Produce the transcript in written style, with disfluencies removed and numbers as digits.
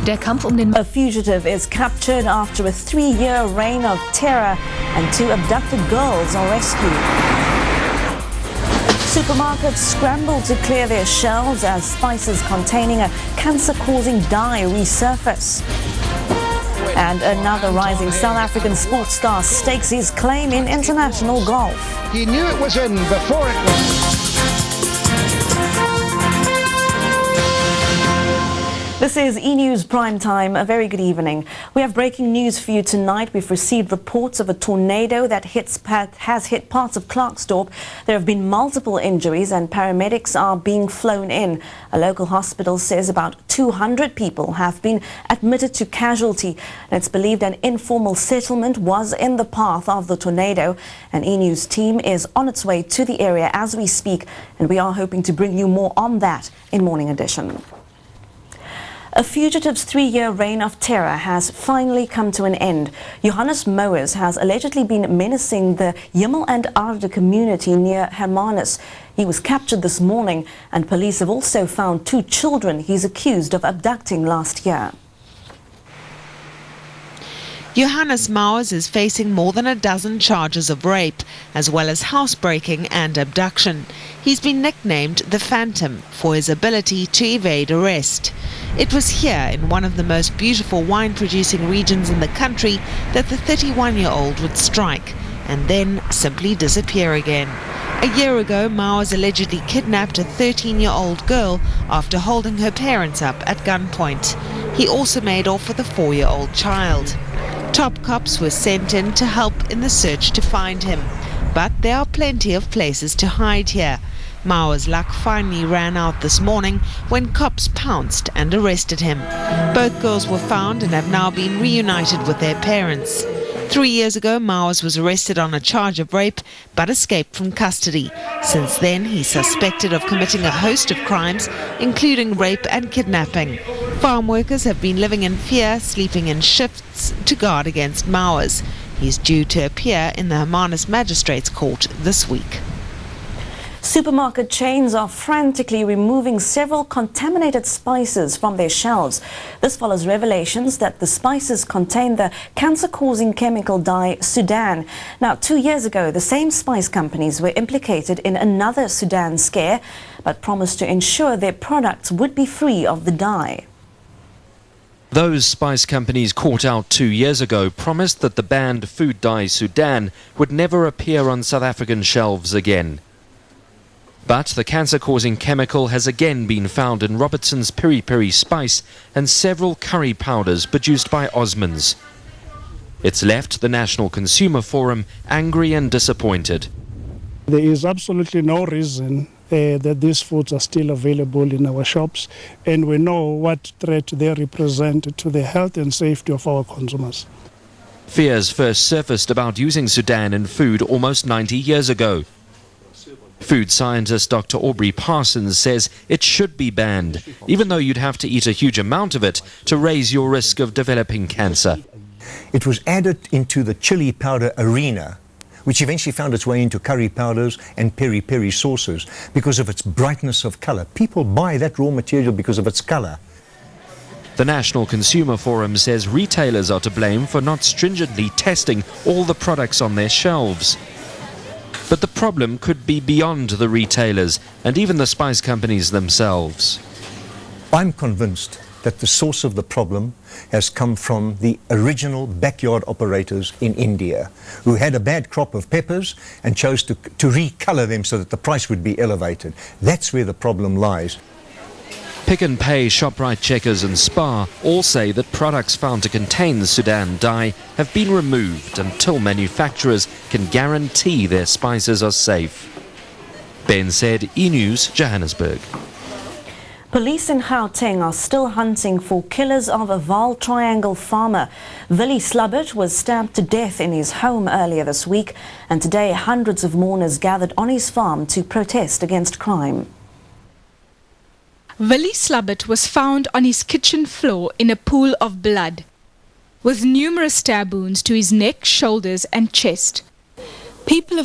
Der Kampf den A fugitive is captured after a 3-year reign of terror and 2 abducted girls are rescued. Supermarkets scramble to clear their shelves as spices containing a cancer-causing dye resurface. And another rising South African sports star stakes his claim in international golf. He knew it was in before it was. This is E-News Prime Time. A very good evening. We have breaking news for you tonight. We've received reports of a tornado that has hit parts of Klerksdorp. There have been multiple injuries and paramedics are being flown in. A local hospital says about 200 people have been admitted to casualty. And it's believed an informal settlement was in the path of the tornado. An E-News team is on its way to the area as we speak, and we are hoping to bring you more on that in Morning Edition. A fugitive's 3-year reign of terror has finally come to an end. Johannes Mouers has allegedly been menacing the Hemel and Aarde community near Hermanus. He was captured this morning, and police have also found 2 children he's accused of abducting last year. Johannes Mouers is facing more than a dozen charges of rape, as well as housebreaking and abduction. He's been nicknamed the Phantom for his ability to evade arrest. It was here, in one of the most beautiful wine-producing regions in the country, that the 31-year-old would strike, and then simply disappear again. A year ago, Mouers allegedly kidnapped a 13-year-old girl after holding her parents up at gunpoint. He also made off with a 4-year-old child. Top cops were sent in to help in the search to find him, but there are plenty of places to hide here. Mouers' luck finally ran out this morning when cops pounced and arrested him. Both girls were found and have now been reunited with their parents. 3 years ago, Mouers was arrested on a charge of rape but escaped from custody. Since then, he's suspected of committing a host of crimes, including rape and kidnapping. Farm workers have been living in fear, sleeping in shifts to guard against Mouers. He's due to appear in the Hermanus Magistrates Court this week. Supermarket chains are frantically removing several contaminated spices from their shelves. This follows revelations that the spices contain the cancer-causing chemical dye Sudan. Now, 2 years ago, the same spice companies were implicated in another Sudan scare, but promised to ensure their products would be free of the dye. Those spice companies caught out 2 years ago promised that the banned food dye Sudan would never appear on South African shelves again. But the cancer-causing chemical has again been found in Robertson's piri-piri spice and several curry powders produced by Osman's. It's left the National Consumer Forum angry and disappointed. There is absolutely no reason that these foods are still available in our shops, and we know what threat they represent to the health and safety of our consumers. Fears first surfaced about using Sudan in food almost 90 years ago. Food scientist Dr. Aubrey Parsons says it should be banned, even though you'd have to eat a huge amount of it to raise your risk of developing cancer. It was added into the chili powder arena, which eventually found its way into curry powders and peri-peri sauces because of its brightness of color. People buy that raw material because of its color. The National Consumer Forum says retailers are to blame for not stringently testing all the products on their shelves. But the problem could be beyond the retailers and even the spice companies themselves. I'm convinced that the source of the problem has come from the original backyard operators in India, who had a bad crop of peppers and chose to recolor them so that the price would be elevated. That's where the problem lies. Pick n Pay, ShopRite, Checkers and Spar all say that products found to contain the Sudan dye have been removed until manufacturers can guarantee their spices are safe. Ben said, E-News, Johannesburg. Police in Gauteng are still hunting for killers of a Vaal Triangle farmer. Willie Slubbert was stabbed to death in his home earlier this week, and today hundreds of mourners gathered on his farm to protest against crime. Willie Slubbert was found on his kitchen floor in a pool of blood, with numerous stab wounds to his neck, shoulders and chest. People of the